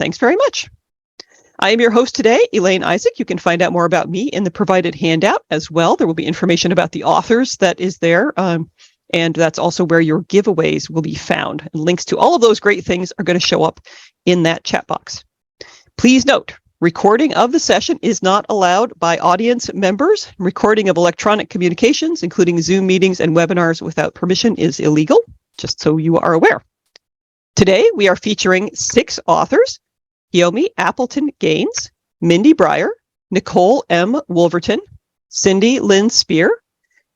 thanks very much. I am your host today, Elaine Isaac. You can find out more about me in the provided handout as well. There will be information about the authors that is there, and that's also where your giveaways will be found. And links to all of those great things are going to show up in that chat box. Please note, recording of the session is not allowed by audience members. Recording of electronic communications, including Zoom meetings and webinars without permission, is illegal, just so you are aware. Today, we are featuring 6 authors: Kiyomi Appleton Gaines, Mindi Briar, Nicole M. Wolverton, Cari Lyn Speer,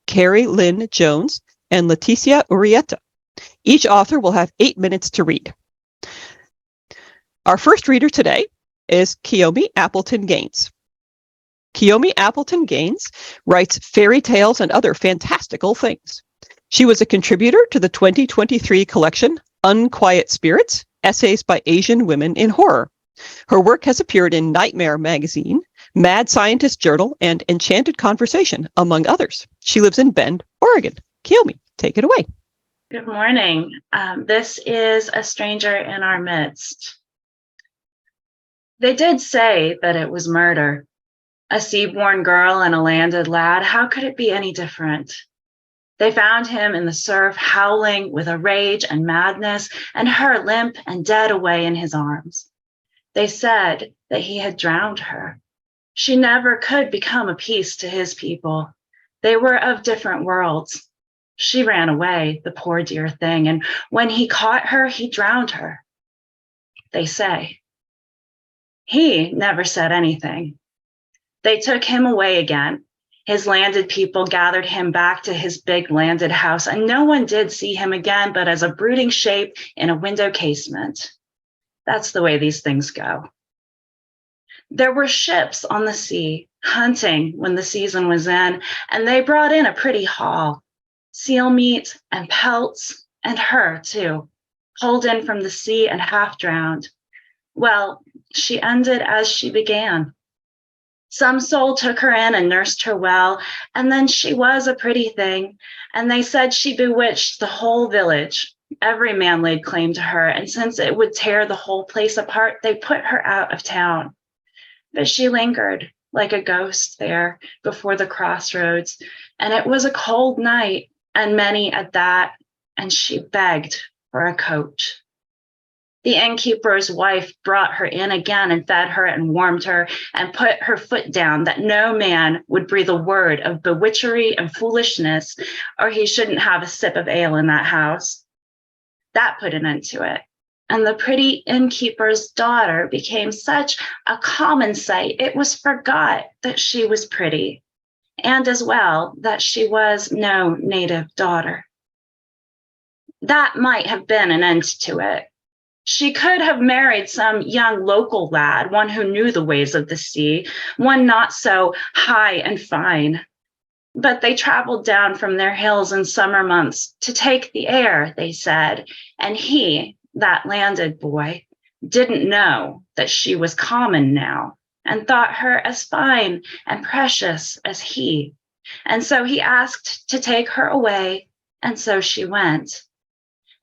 Cari Lyn Jones, and Leticia Urieta. Each author will have 8 minutes to read. Our first reader today is Kiyomi Appleton Gaines. Kiyomi Appleton Gaines writes fairy tales and other fantastical things. She was a contributor to the 2023 collection Unquiet Spirits, Essays by Asian Women in Horror. Her work has appeared in Nightmare Magazine, Mad Scientist Journal, and Enchanted Conversation, among others. She lives in Bend, Oregon. Kiyomi, take it away. Good morning. This is a stranger in our midst. They did say that it was murder. A sea-born girl and a landed lad, how could it be any different? They found him in the surf, howling with a rage and madness, and her limp and dead away in his arms. They said that he had drowned her. She never could become a piece to his people. They were of different worlds. She ran away, the poor dear thing, and when he caught her, he drowned her, they say. He never said anything. They took him away again. His landed people gathered him back to his big landed house, and no one did see him again but as a brooding shape in a window casement. That's the way these things go. There were ships on the sea, hunting when the season was in, and they brought in a pretty haul. Seal meat and pelts, and her too, pulled in from the sea and half drowned. Well, she ended as she began. Some soul took her in and nursed her well, and then she was a pretty thing, and they said she bewitched the whole village. Every man laid claim to her, and since it would tear the whole place apart, they put her out of town. But she lingered like a ghost there before the crossroads, and it was a cold night, and many at that, and she begged for a coat. The innkeeper's wife brought her in again and fed her and warmed her and put her foot down that no man would breathe a word of bewitchery and foolishness, or he shouldn't have a sip of ale in that house. That put an end to it. And the pretty innkeeper's daughter became such a common sight, it was forgot that she was pretty, and as well that she was no native daughter. That might have been an end to it. She could have married some young local lad, one who knew the ways of the sea, one not so high and fine. But they traveled down from their hills in summer months to take the air, they said, and he, that landed boy, didn't know that she was common now and thought her as fine and precious as he. And so he asked to take her away, and so she went.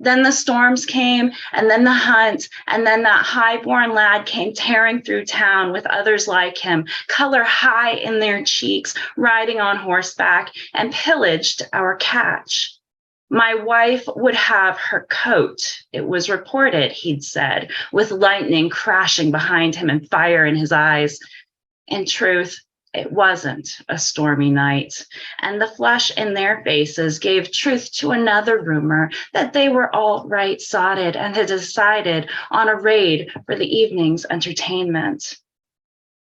Then the storms came, and then the hunt, and then that high-born lad came tearing through town with others like him, color high in their cheeks, riding on horseback, and pillaged our catch. My wife would have her coat, it was reported, he'd said, with lightning crashing behind him and fire in his eyes. In truth, it wasn't a stormy night, and the flush in their faces gave truth to another rumor that they were all right-sodded and had decided on a raid for the evening's entertainment.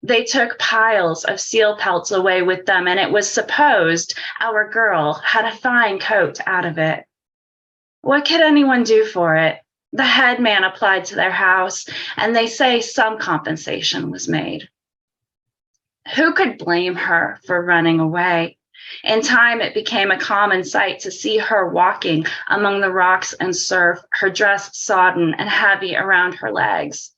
They took piles of seal pelts away with them, and it was supposed our girl had a fine coat out of it. What could anyone do for it? The head man applied to their house, and they say some compensation was made. Who could blame her for running away? In time, it became a common sight to see her walking among the rocks and surf, her dress sodden and heavy around her legs.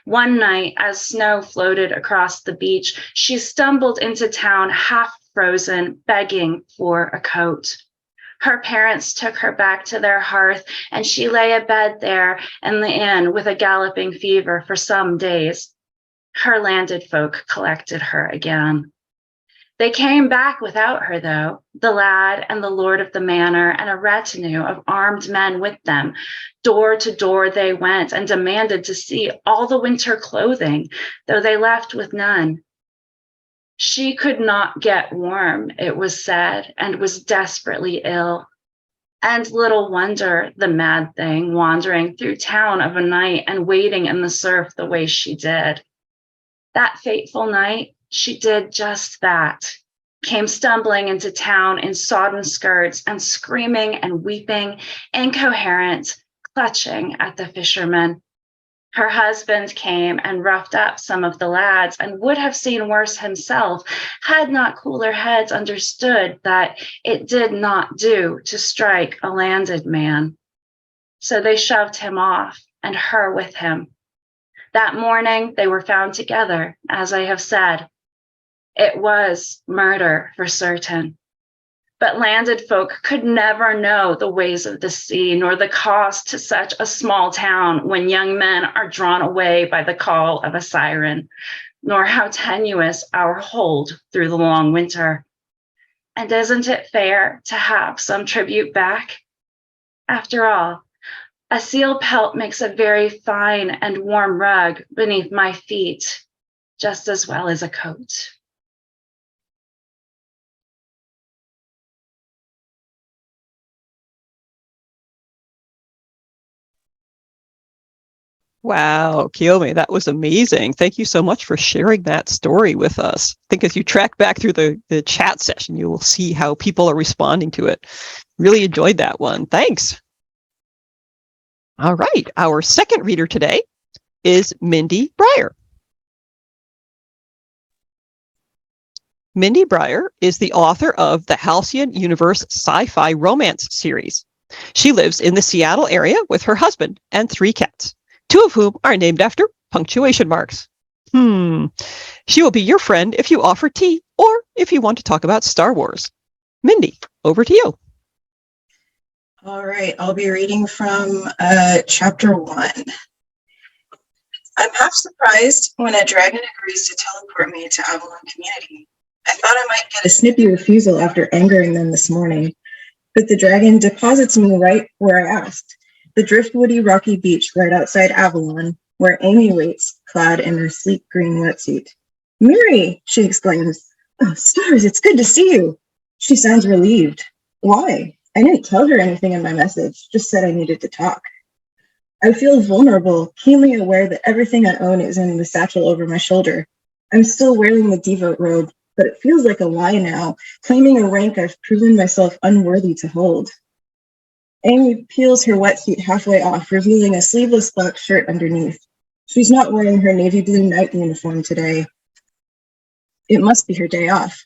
One night, as snow floated across the beach, she stumbled into town half frozen, begging for a coat. Her parents took her back to their hearth, and she lay abed there in the inn with a galloping fever for some days. Her landed folk collected her again. They came back without her, though, the lad and the lord of the manor and a retinue of armed men with them. Door to door they went and demanded to see all the winter clothing, though they left with none. She could not get warm, it was said, and was desperately ill. And little wonder, the mad thing, wandering through town of a night and wading in the surf the way she did. That fateful night, she did just that, came stumbling into town in sodden skirts and screaming and weeping, incoherent, clutching at the fishermen. Her husband came and roughed up some of the lads and would have seen worse himself had not cooler heads understood that it did not do to strike a landed man. So they shoved him off and her with him. That morning they were found together, as I have said. It was murder for certain. But landed folk could never know the ways of the sea, nor the cost to such a small town when young men are drawn away by the call of a siren, nor how tenuous our hold through the long winter. And isn't it fair to have some tribute back? After all, a seal pelt makes a very fine and warm rug beneath my feet, just as well as a coat. Wow, Kiyomi, that was amazing. Thank you so much for sharing that story with us. I think as you track back through the chat session, you will see how people are responding to it. Really enjoyed that one. Thanks. All right, our second reader today is Mindi Briar. Mindi Briar is the author of the Halcyon Universe sci-fi romance series. She lives in the Seattle area with her husband and 3 cats, 2 of whom are named after punctuation marks. She will be your friend if you offer tea or if you want to talk about Star Wars. Mindi, over to you. All right, I'll be reading from chapter 1. I'm half surprised when a dragon agrees to teleport me to Avalon Community. I thought I might get a snippy refusal after angering them this morning, but the dragon deposits me right where I asked, the driftwoody rocky beach right outside Avalon, where Amy waits, clad in her sleek green wetsuit. "Mary," she exclaims. "Oh, stars, it's good to see you." She sounds relieved. Why? I didn't tell her anything in my message, just said I needed to talk. I feel vulnerable, keenly aware that everything I own is in the satchel over my shoulder. I'm still wearing the devote robe, but it feels like a lie now, claiming a rank I've proven myself unworthy to hold. Amy peels her wetsuit halfway off, revealing a sleeveless black shirt underneath. She's not wearing her navy blue night uniform today. It must be her day off.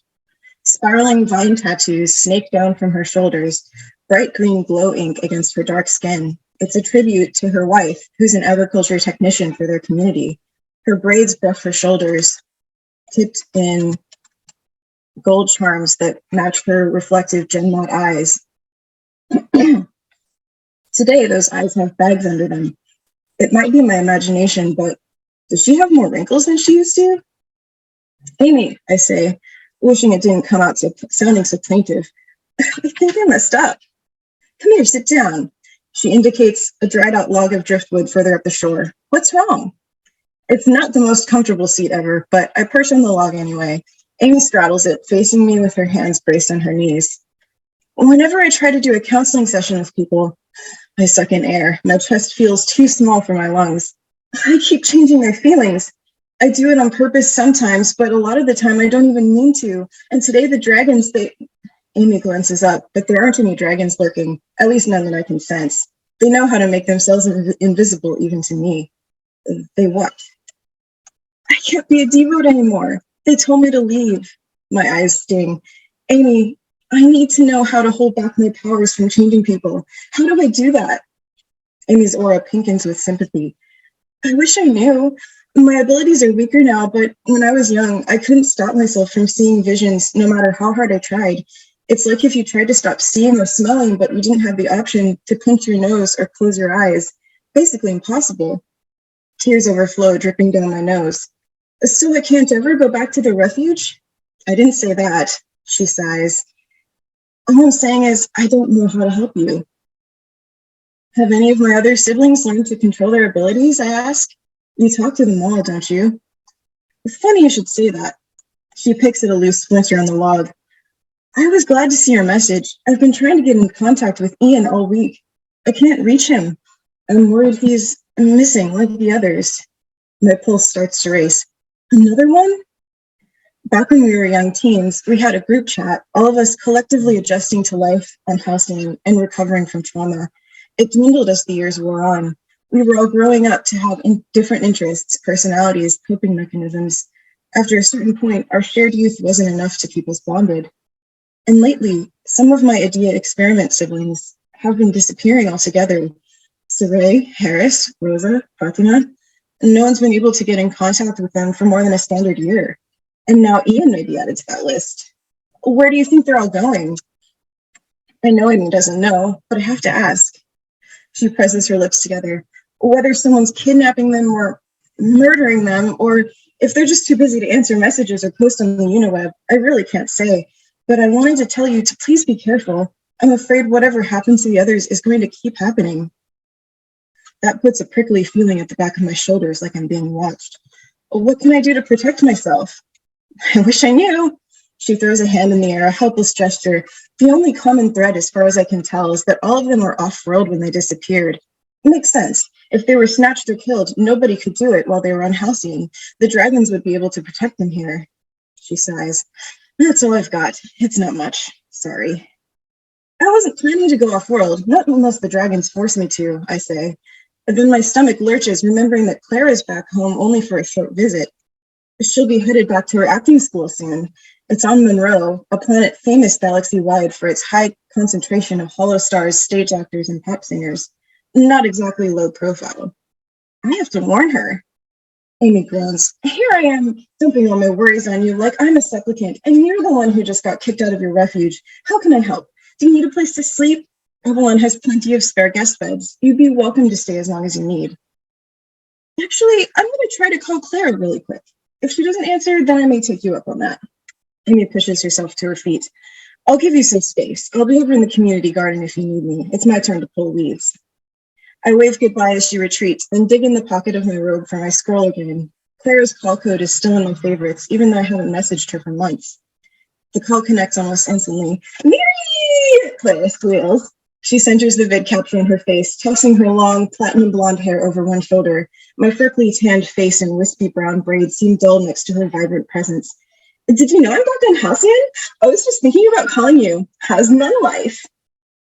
Spiraling vine tattoos snake down from her shoulders, bright green glow ink against her dark skin. It's a tribute to her wife, who's an agriculture technician for their community. Her braids brush her shoulders, tipped in gold charms that match her reflective gem-knot eyes. Today, those eyes have bags under them. It might be my imagination, but does she have more wrinkles than she used to? "Amy," I say, wishing it didn't come out sounding so plaintive. "I think I messed up." "Come here, sit down." She indicates a dried-out log of driftwood further up the shore. "What's wrong?" It's not the most comfortable seat ever, but I perch on the log anyway. Amy straddles it, facing me with her hands braced on her knees. Whenever I try to do a counseling session with people, I suck in air. My chest feels too small for my lungs. I keep changing their feelings. I do it on purpose sometimes, but a lot of the time I don't even mean to. And today the dragons, Amy glances up, but there aren't any dragons lurking, at least none that I can sense. They know how to make themselves invisible even to me. They what? I can't be a devote anymore. They told me to leave. My eyes sting. Amy, I need to know how to hold back my powers from changing people. How do I do that? Amy's aura pinkens with sympathy. I wish I knew. My abilities are weaker now, but when I was young, I couldn't stop myself from seeing visions no matter how hard I tried. It's like if you tried to stop seeing or smelling, but you didn't have the option to pinch your nose or close your eyes. Basically impossible. Tears overflow, dripping down my nose. So I can't ever go back to the refuge? I didn't say that, she sighs. All I'm saying is I don't know how to help you. Have any of my other siblings learned to control their abilities, I ask? You talk to them all, don't you? Funny you should say that. She picks at a loose splinter on the log. I was glad to see your message. I've been trying to get in contact with Ian all week. I can't reach him. I'm worried he's missing like the others. My pulse starts to race. Another one? Back when we were young teens, we had a group chat, all of us collectively adjusting to life on housing and recovering from trauma. It dwindled as the years wore on. We were all growing up to have different interests, personalities, coping mechanisms. After a certain point, our shared youth wasn't enough to keep us bonded. And lately, some of my Idea Experiment siblings have been disappearing altogether. Saray, Harris, Rosa, Fatima. No one's been able to get in contact with them for more than a standard year. And now Ian may be added to that list. Where do you think they're all going? I know Amy doesn't know, but I have to ask. She presses her lips together. Whether someone's kidnapping them or murdering them, or if they're just too busy to answer messages or post on the Uniweb, I really can't say. But I wanted to tell you to please be careful. I'm afraid whatever happens to the others is going to keep happening. That puts a prickly feeling at the back of my shoulders, like I'm being watched. What can I do to protect myself? I wish I knew. She throws a hand in the air, a helpless gesture. The only common thread, as far as I can tell, is that all of them were off-world when they disappeared. It makes sense. If they were snatched or killed, nobody could do it while they were on Halcyon. The dragons would be able to protect them here. She sighs. That's all I've got. It's not much. Sorry. I wasn't planning to go off-world, not unless the dragons force me to, I say. And then my stomach lurches, remembering that Clara's back home only for a short visit. She'll be headed back to her acting school soon. It's on Monroe, a planet famous galaxy-wide for its high concentration of hollow stars, stage actors, and pop singers. Not exactly low profile. I have to warn her. Amy groans. Here I am, dumping all my worries on you like I'm a supplicant, and you're the one who just got kicked out of your refuge. How can I help? Do you need a place to sleep? Avalon has plenty of spare guest beds. You'd be welcome to stay as long as you need. Actually, I'm going to try to call Clara really quick. If she doesn't answer, then I may take you up on that. Amy pushes herself to her feet. I'll give you some space. I'll be over in the community garden if you need me. It's my turn to pull weeds. I wave goodbye as she retreats, then dig in the pocket of my robe for my scroll again. Clara's call code is still in my favorites, even though I haven't messaged her for months. The call connects almost instantly. Miri! Clara squeals. She centers the vid capture in her face, tossing her long, platinum blonde hair over one shoulder. My freckly tanned face and wispy brown braids seem dull next to her vibrant presence. Did you know I'm back on Halcyon? I was just thinking about calling you. How's nun life?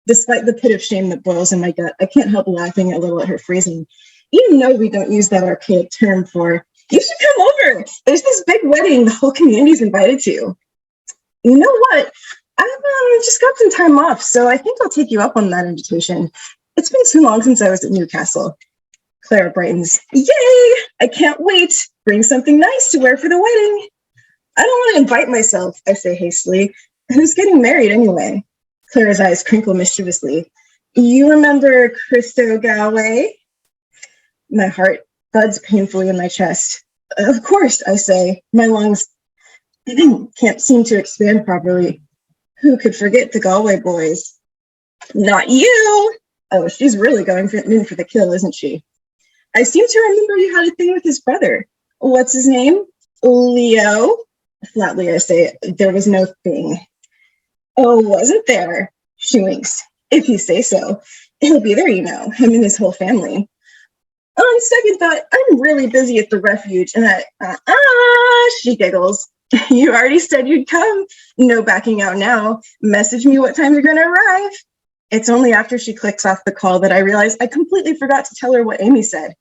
Despite the pit of shame that boils in my gut, I can't help laughing a little at her phrasing. Even though we don't use that archaic term for, you should come over. There's this big wedding the whole community's invited to. You know what? I've just got some time off, so I think I'll take you up on that invitation. It's been too long since I was at Newcastle. Clara brightens. Yay! I can't wait. Bring something nice to wear for the wedding. I don't want to invite myself, I say hastily. Who's getting married anyway? Clara's eyes crinkle mischievously. You remember Christo Galway? My heart thuds painfully in my chest. Of course, I say. My lungs can't seem to expand properly. Who could forget the Galway boys? Not you! Oh, she's really going in for the kill, isn't she? I seem to remember you had a thing with his brother. What's his name? Leo? Flatly, I say, there was no thing. Oh, wasn't there? She winks. If you say so. He'll be there, you know, him and his whole family. On second thought, I'm really busy at the refuge, and she giggles. You already said you'd come. No backing out now. Message me what time you're going to arrive. It's only after she clicks off the call that I realize I completely forgot to tell her what Amy said.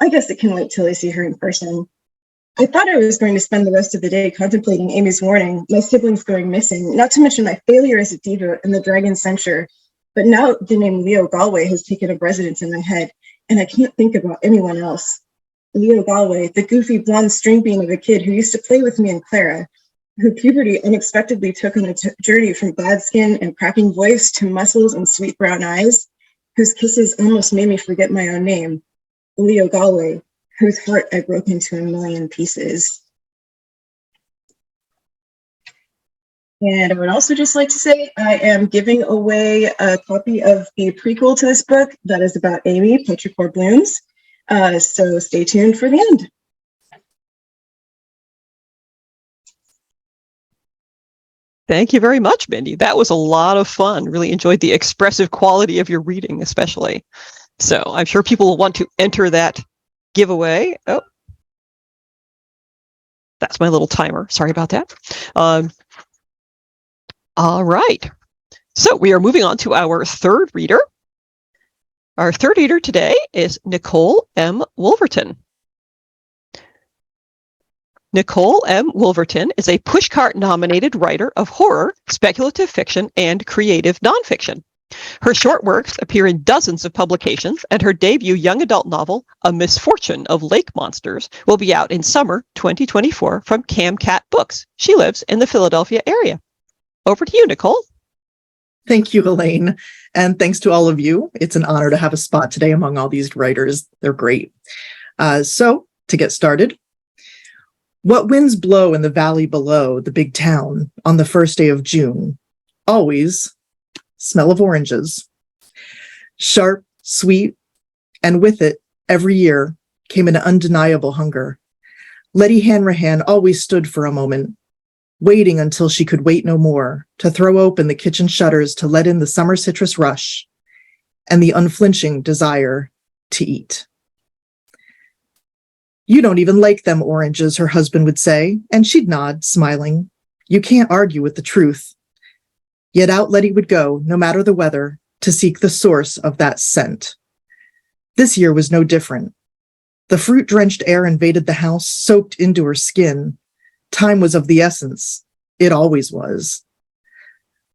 I guess it can wait till I see her in person. I thought I was going to spend the rest of the day contemplating Amy's warning, my siblings going missing, not to mention my failure as a diva and the dragon's censure. But now the name Leo Galway has taken up residence in my head, and I can't think about anyone else. Leo Galway, the goofy blonde string bean of a kid who used to play with me and Clara. who puberty unexpectedly took on a journey from bad skin and cracking voice to muscles and sweet brown eyes, whose kisses almost made me forget my own name, Leo Galway, whose heart I broke into a million pieces. And I would also just like to say I am giving away a copy of the prequel to this book that is about Amy, Petrichor Blooms. So stay tuned for the end. Thank you very much, Mindi. That was a lot of fun. Really enjoyed the expressive quality of your reading, especially. So I'm sure people will want to enter that giveaway. Oh, that's my little timer. Sorry about that. All right. So we are moving on to our third reader. Our third reader today is Nicole M. Wolverton. Nicole M. Wolverton is a Pushcart-nominated writer of horror, speculative fiction, and creative nonfiction. Her short works appear in dozens of publications, and her debut young adult novel, A Misfortune of Lake Monsters, will be out in summer 2024 from Camcat Books. She lives in the Philadelphia area. Over to you, Nicole. Thank you, Elaine. And thanks to all of you. It's an honor to have a spot today among all these writers. They're great. So to get started, what winds blow in the valley below the big town on the first day of June? Always smell of oranges. Sharp, sweet, and with it, every year, came an undeniable hunger. Letty Hanrahan always stood for a moment, waiting until she could wait no more, to throw open the kitchen shutters to let in the summer citrus rush and the unflinching desire to eat. "You don't even like them oranges," her husband would say, and she'd nod, smiling. You can't argue with the truth. Yet out Letty would go, no matter the weather, to seek the source of that scent. This year was no different. The fruit-drenched air invaded the house, soaked into her skin. Time was of the essence. It always was.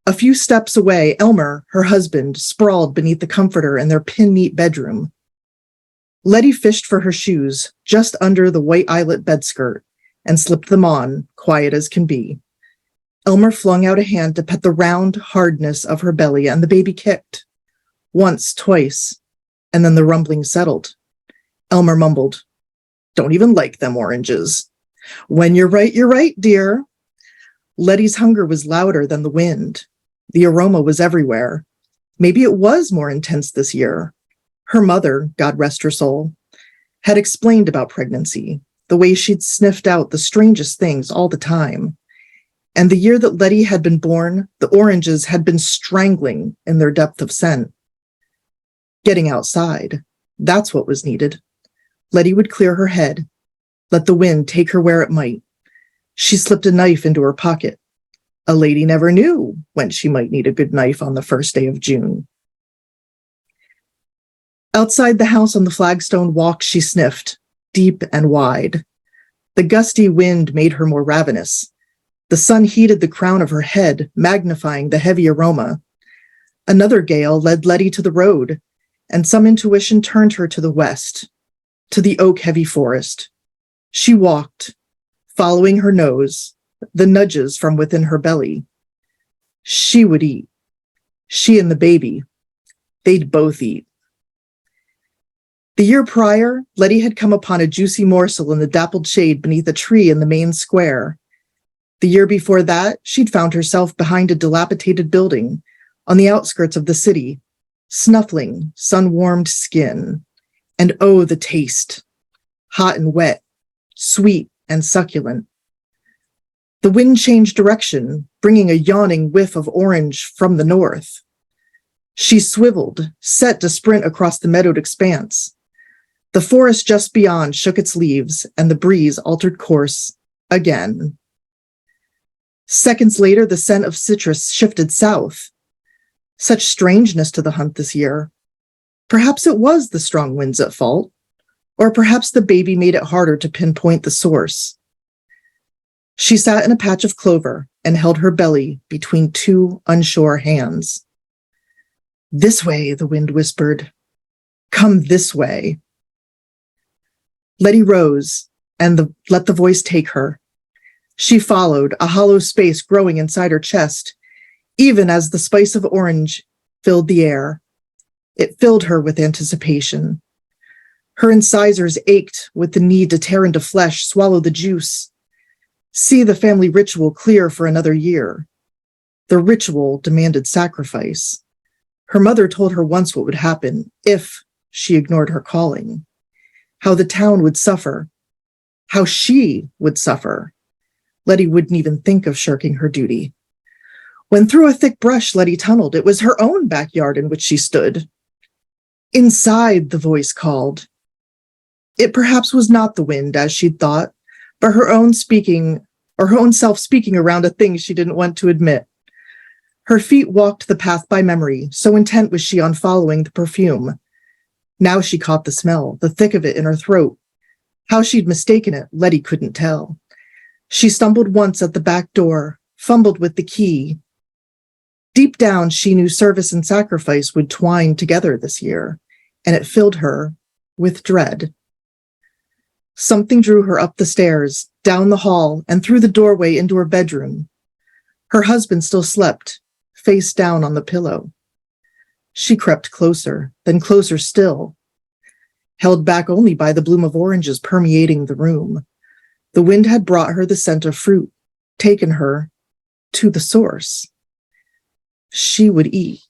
A few steps away, Elmer, her husband, sprawled beneath the comforter in their pin-neat bedroom. Letty fished for her shoes just under the white eyelet bedskirt and slipped them on, quiet as can be. Elmer flung out a hand to pet the round hardness of her belly, and the baby kicked. Once, twice, and then the rumbling settled. Elmer mumbled, "Don't even like them oranges." "When you're right, dear." Letty's hunger was louder than the wind. The aroma was everywhere. Maybe it was more intense this year. Her mother, God rest her soul, had explained about pregnancy, the way she'd sniffed out the strangest things all the time. And the year that Letty had been born, the oranges had been strangling in their depth of scent. Getting outside, that's what was needed. Letty would clear her head, let the wind take her where it might. She slipped a knife into her pocket. A lady never knew when she might need a good knife on the first day of June. Outside the house on the flagstone walk, she sniffed, deep and wide. The gusty wind made her more ravenous. The sun heated the crown of her head, magnifying the heavy aroma. Another gale led Letty to the road, and some intuition turned her to the west, to the oak-heavy forest. She walked, following her nose, the nudges from within her belly. She would eat. She and the baby. They'd both eat. The year prior, Letty had come upon a juicy morsel in the dappled shade beneath a tree in the main square. The year before that, she'd found herself behind a dilapidated building on the outskirts of the city, snuffling sun-warmed skin. And oh, the taste. Hot and wet, sweet and succulent. The wind changed direction, bringing a yawning whiff of orange from the north. She swiveled, set to sprint across the meadowed expanse. The forest just beyond shook its leaves, and the breeze altered course again. Seconds later, the scent of citrus shifted south. Such strangeness to the hunt this year. Perhaps it was the strong winds at fault, or perhaps the baby made it harder to pinpoint the source. She sat in a patch of clover and held her belly between two unsure hands. "This way," the wind whispered. "Come this way." Letty rose and let the voice take her. She followed, a hollow space growing inside her chest, even as the spice of orange filled the air. It filled her with anticipation. Her incisors ached with the need to tear into flesh, swallow the juice, see the family ritual clear for another year. The ritual demanded sacrifice. Her mother told her once what would happen if she ignored her calling, how the town would suffer, how she would suffer. Letty wouldn't even think of shirking her duty. When through a thick brush Letty tunneled, it was her own backyard in which she stood. Inside, the voice called. It perhaps was not the wind, as she'd thought, but her own self speaking around a thing she didn't want to admit. Her feet walked the path by memory, so intent was she on following the perfume. Now she caught the smell, the thick of it in her throat. How she'd mistaken it, Letty couldn't tell. She stumbled once at the back door, fumbled with the key. Deep down, she knew service and sacrifice would twine together this year, and it filled her with dread. Something drew her up the stairs, down the hall, and through the doorway into her bedroom. Her husband still slept, face down on the pillow. She crept closer, then closer still, held back only by the bloom of oranges permeating the room. The wind had brought her the scent of fruit, taken her to the source. She would eat.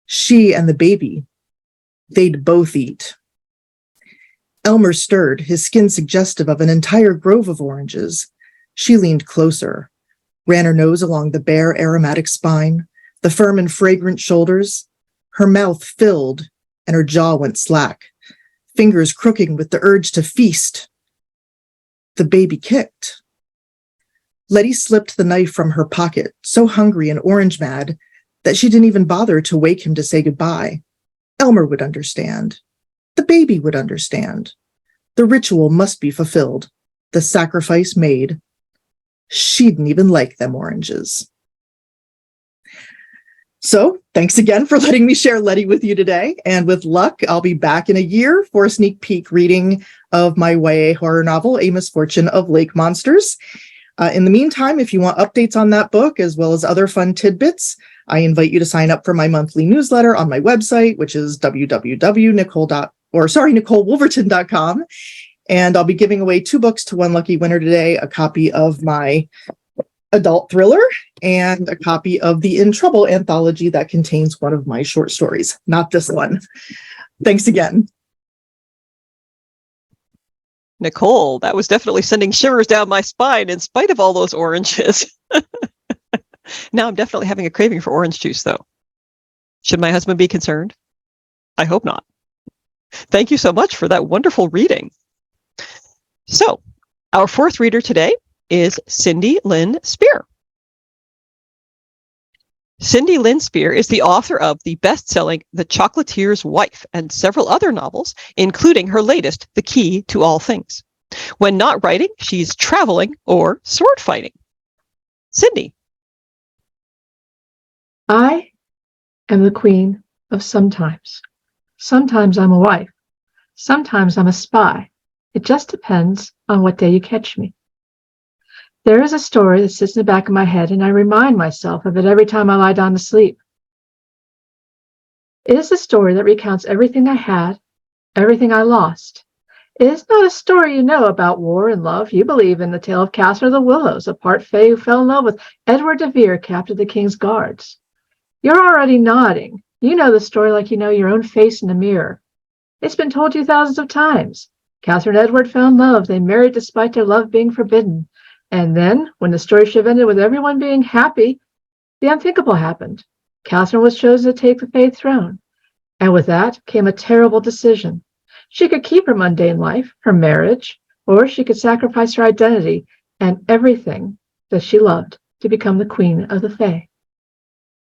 She and the baby. They'd both eat. Elmer stirred, his skin suggestive of an entire grove of oranges. She leaned closer, ran her nose along the bare, aromatic spine, the firm and fragrant shoulders. Her mouth filled, and her jaw went slack, fingers crooking with the urge to feast. The baby kicked. Letty slipped the knife from her pocket, so hungry and orange-mad that she didn't even bother to wake him to say goodbye. Elmer would understand. The baby would understand. The ritual must be fulfilled, the sacrifice made. She didn't even like them oranges. So, thanks again for letting me share Letty with you today. And with luck, I'll be back in a year for a sneak peek reading of my YA horror novel, A Misfortune of Lake Monsters. In the meantime, if you want updates on that book, as well as other fun tidbits, I invite you to sign up for my monthly newsletter on my website, which is NicoleWolverton.com. And I'll be giving away 2 books to one lucky winner today, a copy of my adult thriller and a copy of the In Trouble anthology that contains one of my short stories, not this one. Thanks again. Nicole, that was definitely sending shivers down my spine in spite of all those oranges. Now I'm definitely having a craving for orange juice, though. Should my husband be concerned? I hope not. Thank you so much for that wonderful reading. So, our 4th reader today is Cari Lyn Speer. Cari Lyn Speer is the author of the best-selling The Chocolatier's Wife and several other novels, including her latest, The Key to All Things. When not writing, she's traveling or sword fighting. Cindy. I am the queen of sometimes. Sometimes I'm a wife. Sometimes I'm a spy. It just depends on what day you catch me. There is a story that sits in the back of my head, and I remind myself of it every time I lie down to sleep. It is a story that recounts everything I had, everything I lost. It is not a story you know about war and love. You believe in the tale of Catherine of the Willows, a part fae who fell in love with Edward de Vere, captain of the king's guards. You're already nodding. You know the story like you know your own face in the mirror. It's been told you thousands of times. Catherine and Edward fell in love. They married despite their love being forbidden. And then, when the story should have ended with everyone being happy, the unthinkable happened. Catherine was chosen to take the fae throne. And with that came a terrible decision. She could keep her mundane life, her marriage, or she could sacrifice her identity and everything that she loved to become the queen of the fae.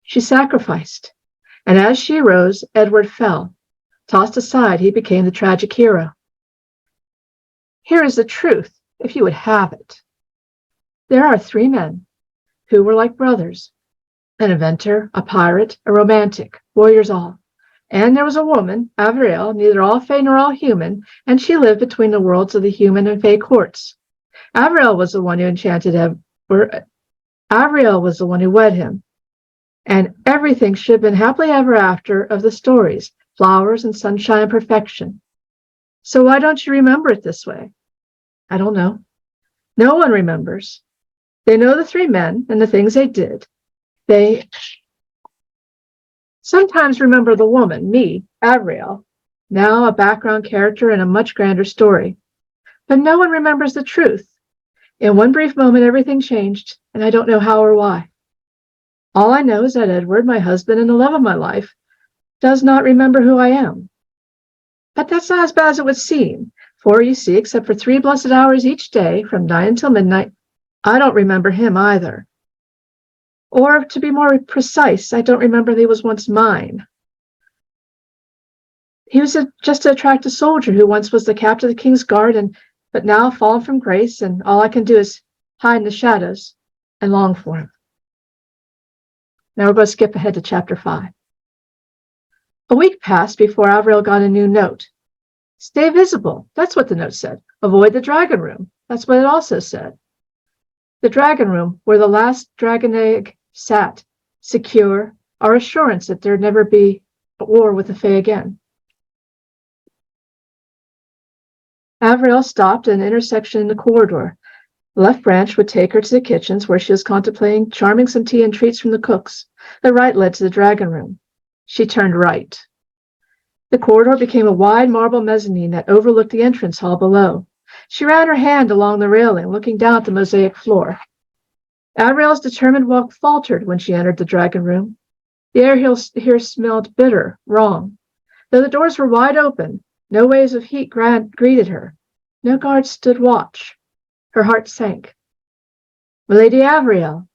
She sacrificed. And as she rose, Edward fell. Tossed aside, he became the tragic hero. Here is the truth, if you would have it. There are 3 men who were like brothers, an inventor, a pirate, a romantic, warriors all. And there was a woman, Avriel, neither all fae nor all human, and she lived between the worlds of the human and fae courts. Avriel was the one who enchanted where Avriel was the one who wed him. And everything should have been happily ever after of the stories, flowers and sunshine and perfection. So why don't you remember it this way? I don't know. No one remembers. They know the three men and the things they did. They sometimes remember the woman, me, Avriel, now a background character in a much grander story. But no one remembers the truth. In one brief moment, everything changed, and I don't know how or why. All I know is that Edward, my husband and the love of my life, does not remember who I am. But that's not as bad as it would seem, for you see, except for 3 blessed hours each day, from 9 until midnight, I don't remember him either. Or, to be more precise, I don't remember that he was once mine. He was just an attractive soldier who once was the captain of the king's guard, but now fallen from grace, and all I can do is hide in the shadows and long for him. Now we're going to skip ahead to chapter 5. A week passed before Avriel got a new note. Stay visible, that's what the note said. Avoid the dragon room, that's what it also said. The dragon room, where the last dragon egg sat, secure, our assurance that there'd never be a war with the Fae again. Avriel stopped at an intersection in the corridor. The left branch would take her to the kitchens, where she was contemplating charming some tea and treats from the cooks. The right led to the dragon room. She turned right. The corridor became a wide marble mezzanine that overlooked the entrance hall below. She ran her hand along the railing, looking down at the mosaic floor. Avriel's determined walk faltered when she entered the dragon room. The air here smelled bitter, wrong. Though the doors were wide open, no waves of heat greeted her. No guards stood watch. Her heart sank. Milady Avriel.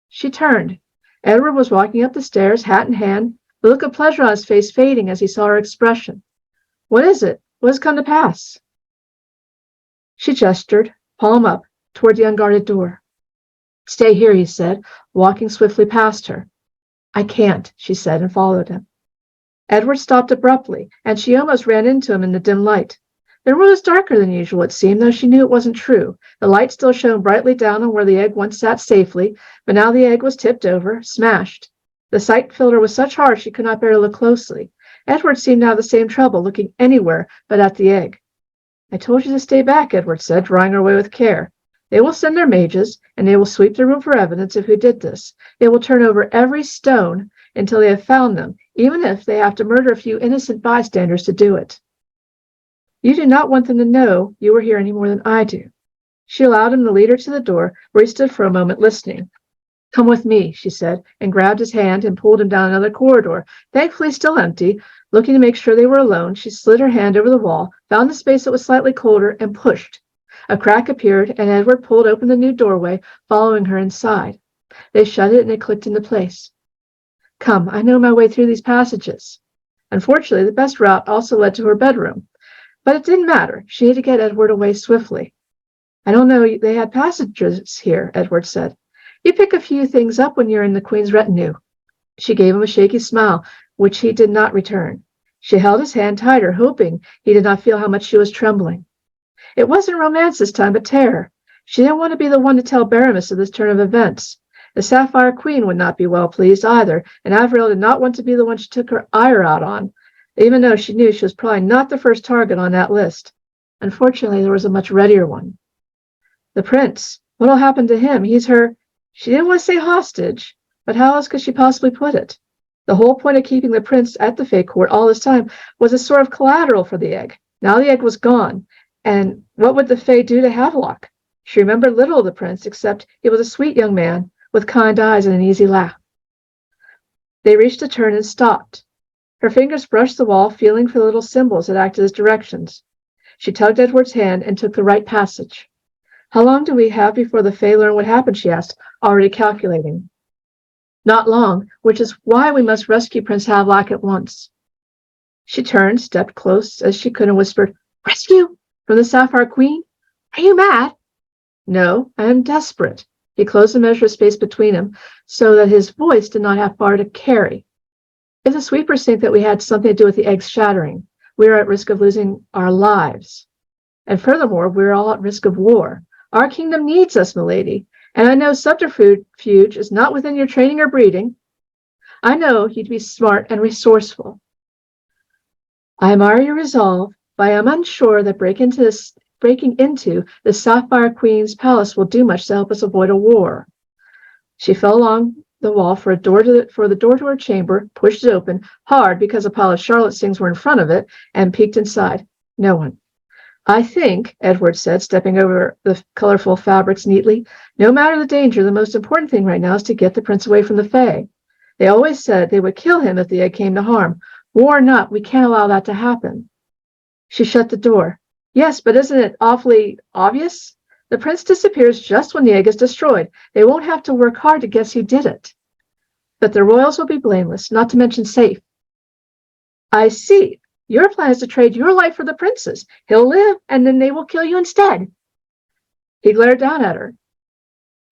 She turned. Edward was walking up the stairs, hat in hand, the look of pleasure on his face fading as he saw her expression. What is it? What has come to pass? She gestured, palm up, toward the unguarded door. Stay here, he said, walking swiftly past her. I can't, she said, and followed him. Edward stopped abruptly, and she almost ran into him in the dim light. The room was darker than usual, it seemed, though she knew it wasn't true. The light still shone brightly down on where the egg once sat safely, but now the egg was tipped over, smashed. The sight filled her with such horror she could not bear to look closely. Edward seemed to have the same trouble, looking anywhere but at the egg. I told you to stay back, Edward said, drawing her away with care. They will send their mages, and they will sweep the room for evidence of who did this. They will turn over every stone until they have found them, even if they have to murder a few innocent bystanders to do it. You do not want them to know you were here any more than I do. She allowed him to lead her to the door, where he stood for a moment listening. Come with me, she said, and grabbed his hand and pulled him down another corridor, thankfully still empty. Looking to make sure they were alone, she slid her hand over the wall, found the space that was slightly colder, and pushed. A crack appeared, and Edward pulled open the new doorway, following her inside. They shut it, and it clicked into place. Come, I know my way through these passages. Unfortunately, the best route also led to her bedroom. But it didn't matter. She had to get Edward away swiftly. I don't know they had passages here, Edward said. You pick a few things up when you're in the Queen's retinue. She gave him a shaky smile, which he did not return. She held his hand tighter, hoping he did not feel how much she was trembling. It wasn't romance this time, but terror. She didn't want to be the one to tell Baramis of this turn of events. The Sapphire Queen would not be well pleased either, and Avriel did not want to be the one she took her ire out on, even though she knew she was probably not the first target on that list. Unfortunately, there was a much readier one. The prince. What'll happen to him? He's her... She didn't want to say hostage, but how else could she possibly put it? The whole point of keeping the prince at the Fae court all this time was a sort of collateral for the egg. Now the egg was gone, and what would the Fae do to Havelock? She remembered little of the prince, except he was a sweet young man with kind eyes and an easy laugh. They reached a turn and stopped. Her fingers brushed the wall, feeling for the little symbols that acted as directions. She tugged Edward's hand and took the right passage. How long do we have before the Fae learn what happened, she asked, already calculating. Not long, which is why we must rescue Prince Havelock at once. She turned, stepped close as she could, and whispered, Rescue? From the Sapphire Queen? Are you mad? No, I am desperate. He closed the measure of space between them so that his voice did not have far to carry. If the sweepers think that we had something to do with the eggs shattering, we are at risk of losing our lives. And furthermore, we are all at risk of war. Our kingdom needs us, milady, And I know subterfuge is not within your training or breeding. I know you'd be smart and resourceful. I admire your resolve, but I am unsure that breaking into the Sapphire Queen's palace will do much to help us avoid a war. She fell along the wall for the door to her chamber, pushed it open hard because a pile of Charlotte's things were in front of it, and peeked inside. No one. I think, Edward said, stepping over the colorful fabrics neatly, no matter the danger, the most important thing right now is to get the prince away from the Fae. They always said they would kill him if the egg came to harm. War or not, we can't allow that to happen. She shut the door. Yes, but isn't it awfully obvious? The prince disappears just when the egg is destroyed. They won't have to work hard to guess who did it. But the royals will be blameless, not to mention safe. I see. Your plan is to trade your life for the prince's. He'll live, and then they will kill you instead. He glared down at her.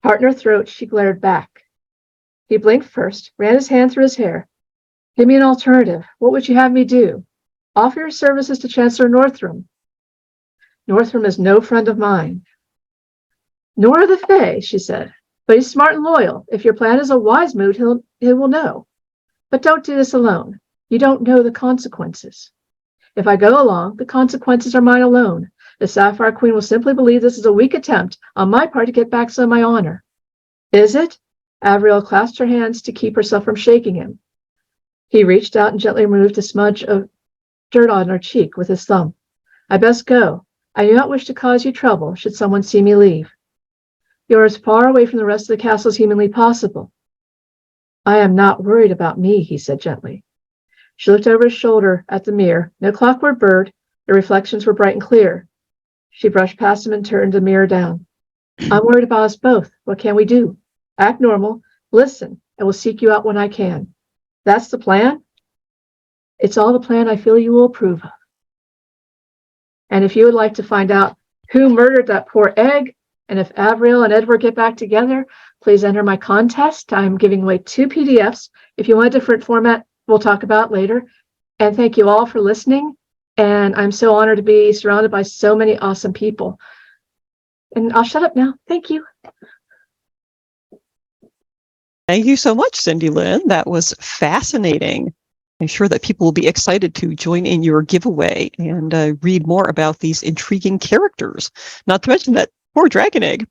Heart in her throat, she glared back. He blinked first, ran his hand through his hair. Give me an alternative. What would you have me do? Offer your services to Chancellor Northrum. Northrum is no friend of mine. Nor are the Fae, she said. But he's smart and loyal. If your plan is a wise move, he will know. But don't do this alone. You don't know the consequences. If I go along, the consequences are mine alone. The Sapphire Queen will simply believe this is a weak attempt on my part to get back some of my honor. Is it? Avriel clasped her hands to keep herself from shaking him. He reached out and gently removed a smudge of dirt on her cheek with his thumb. I best go. I do not wish to cause you trouble should someone see me leave. You are as far away from the rest of the castle as humanly possible. I am not worried about me, he said gently. She looked over his shoulder at the mirror. No clockwork bird. The reflections were bright and clear. She brushed past him and turned the mirror down. I'm worried about us both. What can we do? Act normal. Listen, and will seek you out when I can. That's the plan? It's all the plan I feel you will approve of. And if you would like to find out who murdered that poor egg, and if Avriel and Edward get back together, please enter my contest. I'm giving away 2 PDFs. If you want a different format, we'll talk about later. And thank you all for listening. And I'm so honored to be surrounded by so many awesome people. And I'll shut up now. Thank you. Thank you so much, Cindy Lynn. That was fascinating. I'm sure that people will be excited to join in your giveaway and read more about these intriguing characters. Not to mention that poor dragon egg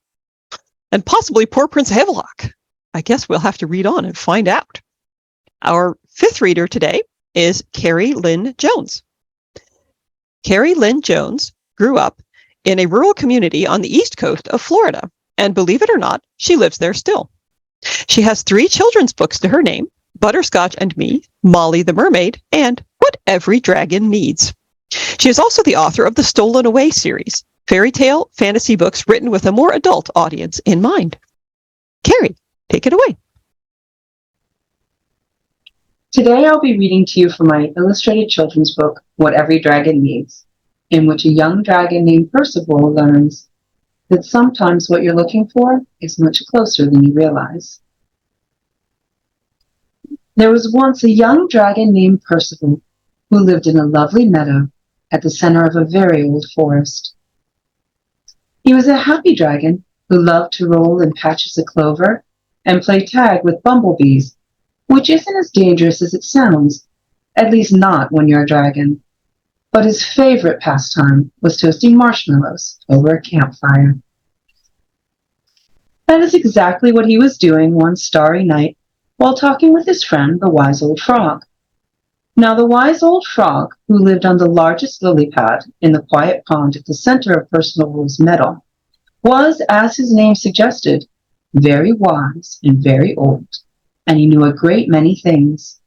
and possibly poor Prince Havelock. I guess we'll have to read on and find out. Our 5th reader today is Cari Lyn Jones. Cari Lyn Jones grew up in a rural community on the east coast of Florida, and believe it or not, she lives there still. She has 3 children's books to her name: Butterscotch and Me, Molly the Mermaid, and What Every Dragon Needs. She is also the author of the Stolen Away series, fairy tale fantasy books written with a more adult audience in mind. Cari, take it away. Today I'll be reading to you from my illustrated children's book, What Every Dragon Needs, in which a young dragon named Percival learns that sometimes what you're looking for is much closer than you realize. There was once a young dragon named Percival who lived in a lovely meadow at the center of a very old forest. He was a happy dragon who loved to roll in patches of clover and play tag with bumblebees, which isn't as dangerous as it sounds, at least not when you're a dragon. But his favorite pastime was toasting marshmallows over a campfire. That is exactly what he was doing one starry night while talking with his friend, the wise old frog. Now, the wise old frog, who lived on the largest lily pad in the quiet pond at the center of Percival's meadow, was, as his name suggested, very wise and very old, and he knew a great many things.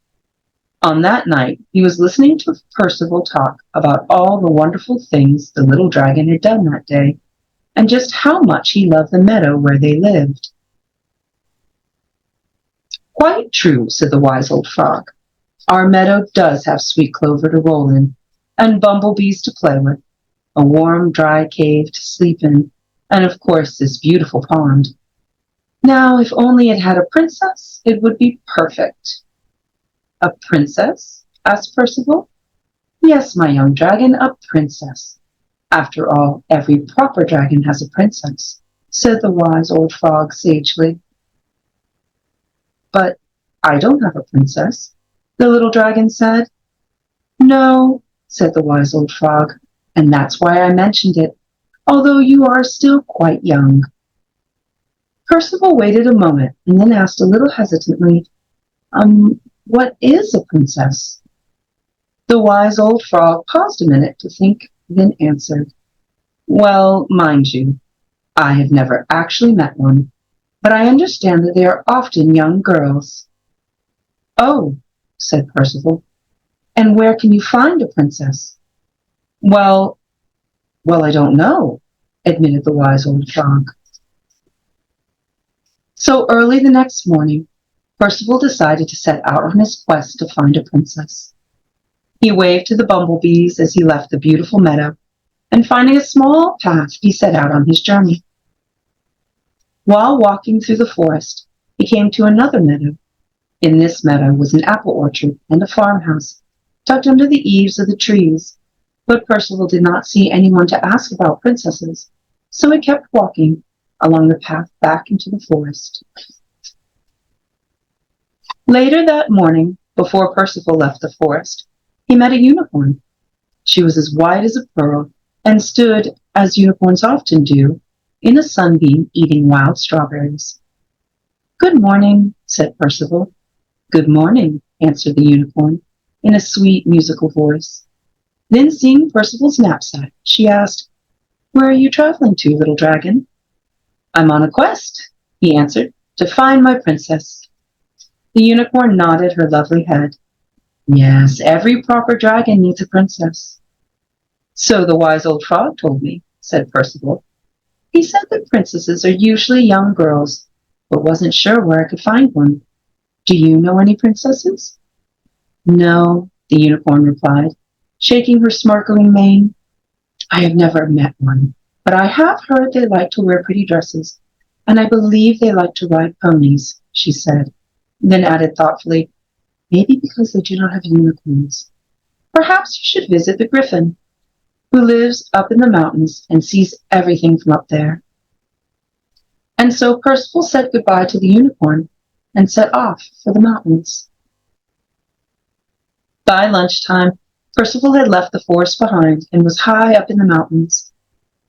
On that night, he was listening to Percival talk about all the wonderful things the little dragon had done that day, and just how much he loved the meadow where they lived. Quite true, said the wise old frog. Our meadow does have sweet clover to roll in, and bumblebees to play with, a warm, dry cave to sleep in, and of course this beautiful pond. Now, if only it had a princess, it would be perfect. A princess? Asked Percival. Yes, my young dragon, a princess. After all, every proper dragon has a princess, said the wise old frog sagely. But I don't have a princess, the little dragon said. No, said the wise old frog, and that's why I mentioned it, although you are still quite young. Percival waited a moment and then asked a little hesitantly, what is a princess? The wise old frog paused a minute to think, then answered, Well, mind you, I have never actually met one, but I understand that they are often young girls. Oh, said Percival, and where can you find a princess? Well, I don't know, admitted the wise old frog. So early the next morning, Percival decided to set out on his quest to find a princess. He waved to the bumblebees as he left the beautiful meadow, and finding a small path, he set out on his journey. While walking through the forest, he came to another meadow. In this meadow was an apple orchard and a farmhouse, tucked under the eaves of the trees, but Percival did not see anyone to ask about princesses, so he kept walking along the path back into the forest. Later that morning, before Percival left the forest, he met a unicorn. She was as white as a pearl and stood, as unicorns often do, in a sunbeam eating wild strawberries. Good morning, said Percival. Good morning, answered the unicorn, in a sweet musical voice. Then seeing Percival's knapsack, she asked, Where are you traveling to, little dragon? I'm on a quest, he answered, to find my princess. The unicorn nodded her lovely head. Yes, every proper dragon needs a princess. So the wise old frog told me, said Percival. He said that princesses are usually young girls, but wasn't sure where I could find one. Do you know any princesses? No, the unicorn replied, shaking her sparkling mane. I have never met one, but I have heard they like to wear pretty dresses, and I believe they like to ride ponies, she said, then added thoughtfully, maybe because they do not have unicorns. Perhaps you should visit the griffin, who lives up in the mountains and sees everything from up there. And so Percival said goodbye to the unicorn and set off for the mountains. By lunchtime, Percival had left the forest behind and was high up in the mountains.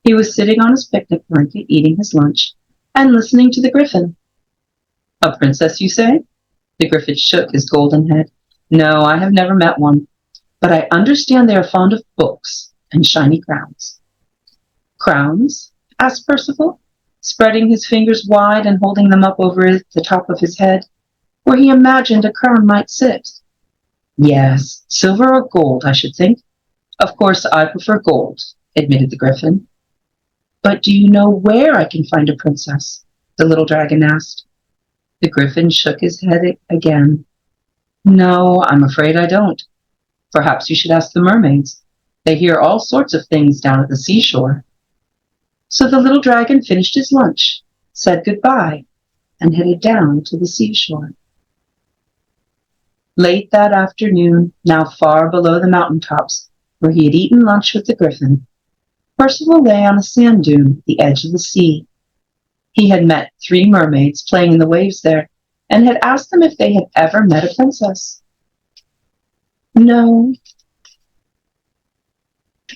He was sitting on his picnic blanket eating his lunch and listening to the griffin. A princess, you say? The griffin shook his golden head. No, I have never met one, but I understand they are fond of books and shiny crowns. Crowns? Asked Percival, spreading his fingers wide and holding them up over the top of his head, where he imagined a crown might sit. Yes, silver or gold, I should think. Of course, I prefer gold, admitted the griffin. But do you know where I can find a princess? The little dragon asked. The griffin shook his head again. No, I'm afraid I don't. Perhaps you should ask the mermaids. They hear all sorts of things down at the seashore. So the little dragon finished his lunch, said goodbye, and headed down to the seashore. Late that afternoon, now far below the mountaintops, where he had eaten lunch with the griffin, Percival lay on a sand dune at the edge of the sea. He had met 3 mermaids playing in the waves there, and had asked them if they had ever met a princess. No,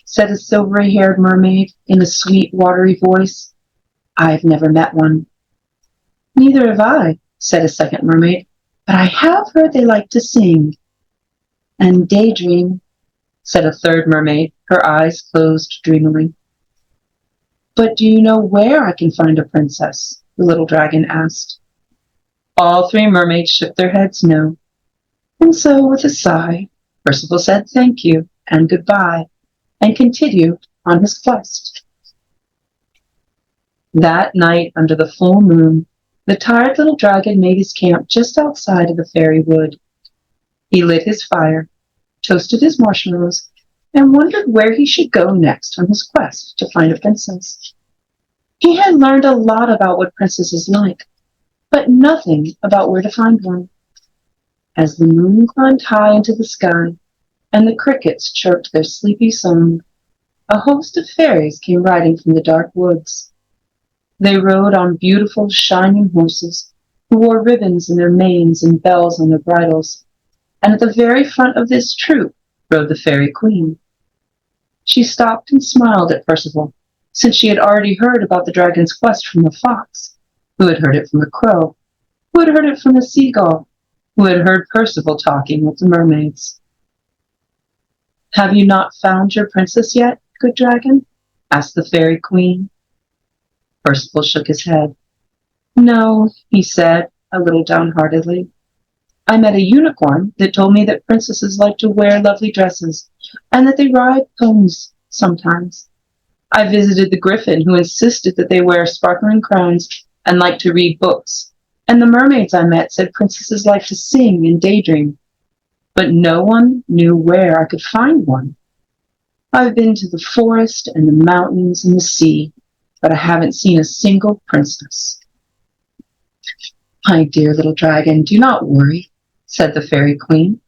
said a silvery-haired mermaid in a sweet, watery voice. I've never met one. Neither have I, said a second mermaid, but I have heard they like to sing. And daydream, said a third mermaid, her eyes closed dreamily. But do you know where I can find a princess? The little dragon asked. All 3 mermaids shook their heads no. And so, with a sigh, Percival said thank you and goodbye, and continued on his quest. That night, under the full moon, the tired little dragon made his camp just outside of the fairy wood. He lit his fire, toasted his marshmallows, and wondered where he should go next on his quest to find a princess. He had learned a lot about what princesses like, but nothing about where to find one. As the moon climbed high into the sky, and the crickets chirped their sleepy song, a host of fairies came riding from the dark woods. They rode on beautiful, shining horses who wore ribbons in their manes and bells on their bridles, and at the very front of this troop rode the fairy queen. She stopped and smiled at Percival, since she had already heard about the dragon's quest from the fox, who had heard it from the crow, who had heard it from the seagull, who had heard Percival talking with the mermaids. "Have you not found your princess yet, good dragon?" asked the fairy queen. Percival shook his head. "No," he said, a little downheartedly. "I met a unicorn that told me that princesses like to wear lovely dresses, and that they ride ponies sometimes. I visited the griffin, who insisted that they wear sparkling crowns and like to read books, and the mermaids I met said princesses like to sing and daydream. But no one knew where I could find one. I've been to the forest and the mountains and the sea, but I haven't seen a single princess." "My dear little dragon, do not worry," said the fairy queen.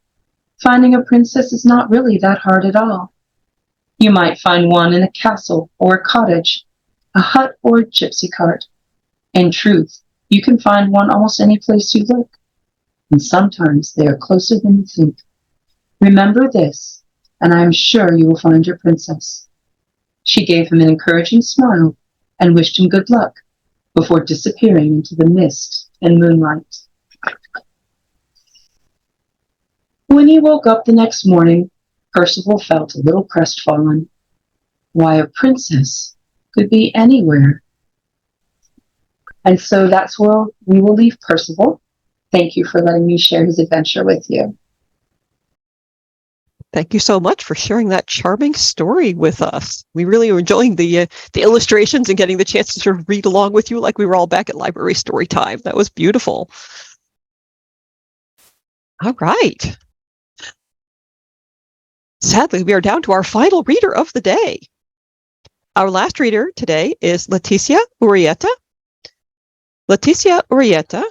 "Finding a princess is not really that hard at all. You might find one in a castle or a cottage, a hut or a gypsy cart. In truth, you can find one almost any place you look, and sometimes they are closer than you think. Remember this, and I am sure you will find your princess." She gave him an encouraging smile and wished him good luck before disappearing into the mist and moonlight. When he woke up the next morning, Percival felt a little crestfallen. Why, a princess could be anywhere. And so that's where we will leave Percival. Thank you for letting me share his adventure with you. Thank you so much for sharing that charming story with us. We really are enjoying the illustrations and getting the chance to sort of read along with you like we were all back at library story time. That was beautiful. All right. Sadly, we are down to our final reader of the day. Our last reader today is Leticia Urieta. Leticia Urieta.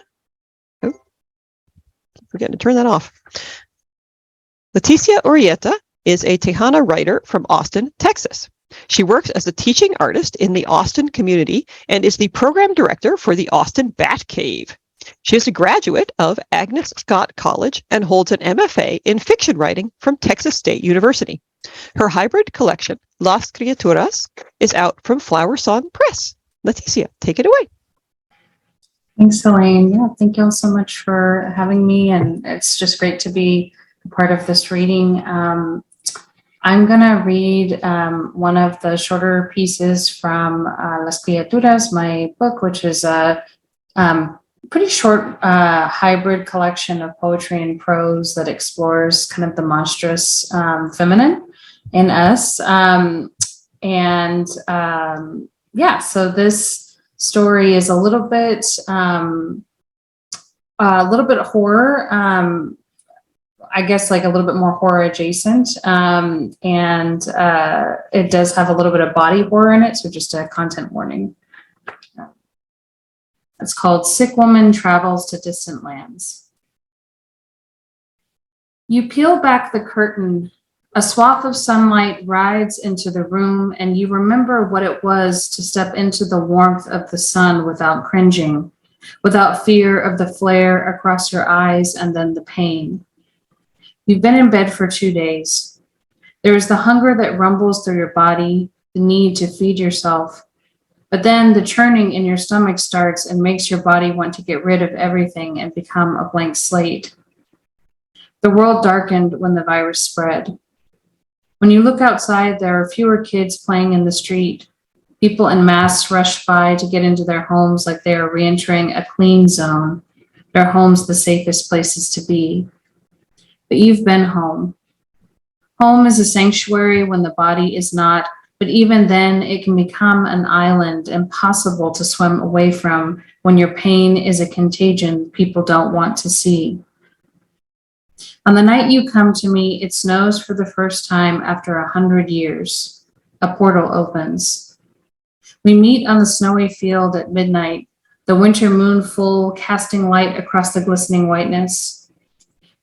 Oh, keep forgetting to turn that off. Leticia Urieta is a Tejana writer from Austin, Texas. She works as a teaching artist in the Austin community and is the program director for the Austin Bat Cave. She is a graduate of Agnes Scott College and holds an MFA in fiction writing from Texas State University. Her hybrid collection, Las Criaturas, is out from Flower Song Press. Leticia, take it away. Thanks, Elaine. Yeah, thank you all so much for having me, and it's just great to be a part of this reading. I'm going to read one of the shorter pieces from Las Criaturas, my book, which is a pretty short hybrid collection of poetry and prose that explores kind of the monstrous feminine in us. Yeah, so this story is a little bit horror, I guess, like a little bit more horror adjacent. It does have a little bit of body horror in it. So just a content warning. It's called Sick Woman Travels to Distant Lands. You peel back the curtain, a swath of sunlight rides into the room, and you remember what it was to step into the warmth of the sun without cringing, without fear of the flare across your eyes and then the pain. You've been in bed for 2 days. There is the hunger that rumbles through your body, the need to feed yourself. But then the churning in your stomach starts and makes your body want to get rid of everything and become a blank slate. The world darkened when the virus spread. When you look outside, there are fewer kids playing in the street. People in masks rush by to get into their homes like they are re-entering a clean zone. Their homes the safest places to be. But you've been home. Home is a sanctuary when the body is not, but even then it can become an island impossible to swim away from when your pain is a contagion people don't want to see. On the night you come to me, it snows for the first time after 100 years. A portal opens. We meet on the snowy field at midnight, the winter moon full, casting light across the glistening whiteness.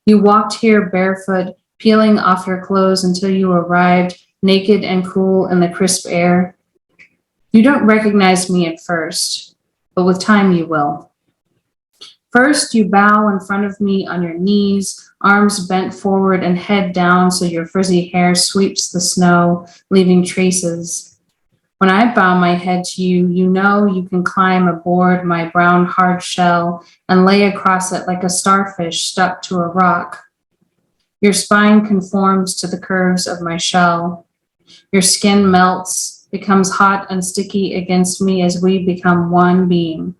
You walked here barefoot, peeling off your clothes until you arrived, naked and cool in the crisp air. You don't recognize me at first. but with time you will. First, you bow in front of me on your knees, arms bent forward and head down so your frizzy hair sweeps the snow, leaving traces. When I bow my head to you, you know you can climb aboard my brown hard shell and lay across it like a starfish stuck to a rock. Your spine conforms to the curves of my shell. Your skin melts, becomes hot and sticky against me as we become one being.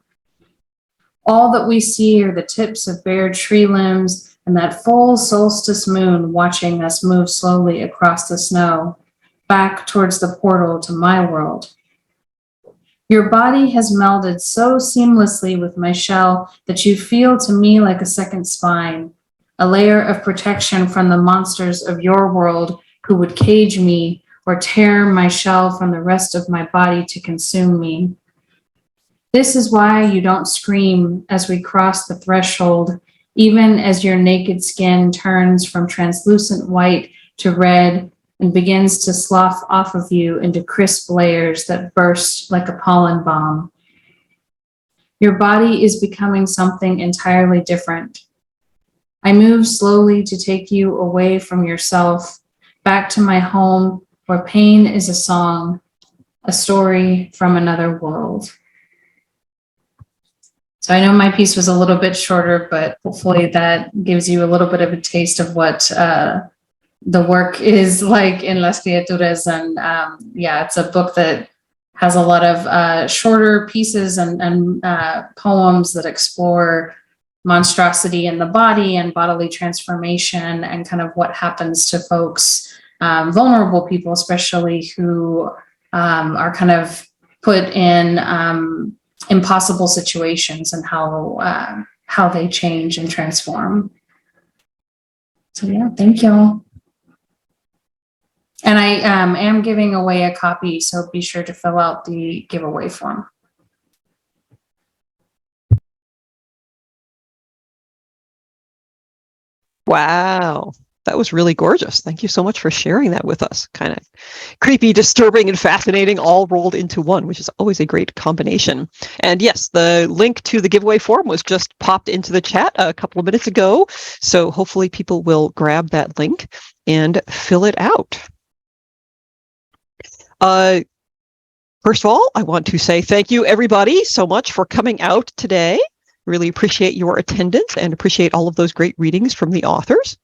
All that we see are the tips of bare tree limbs and that full solstice moon watching us move slowly across the snow, back towards the portal to my world. Your body has melded so seamlessly with my shell that you feel to me like a second spine, a layer of protection from the monsters of your world who would cage me or tear my shell from the rest of my body to consume me. This is why you don't scream as we cross the threshold, even as your naked skin turns from translucent white to red and begins to slough off of you into crisp layers that burst like a pollen bomb. Your body is becoming something entirely different. I move slowly to take you away from yourself, back to my home where pain is a song, a story from another world. So I know my piece was a little bit shorter, but hopefully that gives you a little bit of a taste of what the work is like in Las Criaturas. And yeah, it's a book that has a lot of shorter pieces and poems that explore monstrosity in the body and bodily transformation and kind of what happens to folks, vulnerable people, especially who are kind of put in impossible situations and how they change and transform. So yeah, thank y'all. And I am giving away a copy, so be sure to fill out the giveaway form. Wow. That was really gorgeous. Thank you so much for sharing that with us. Kind of creepy, disturbing, and fascinating all rolled into one, which is always a great combination. And yes, the link to the giveaway form was just popped into the chat a couple of minutes ago. So hopefully people will grab that link and fill it out. First of all, I want to say thank you, everybody, so much for coming out today. Really appreciate your attendance and appreciate all of those great readings from the authors.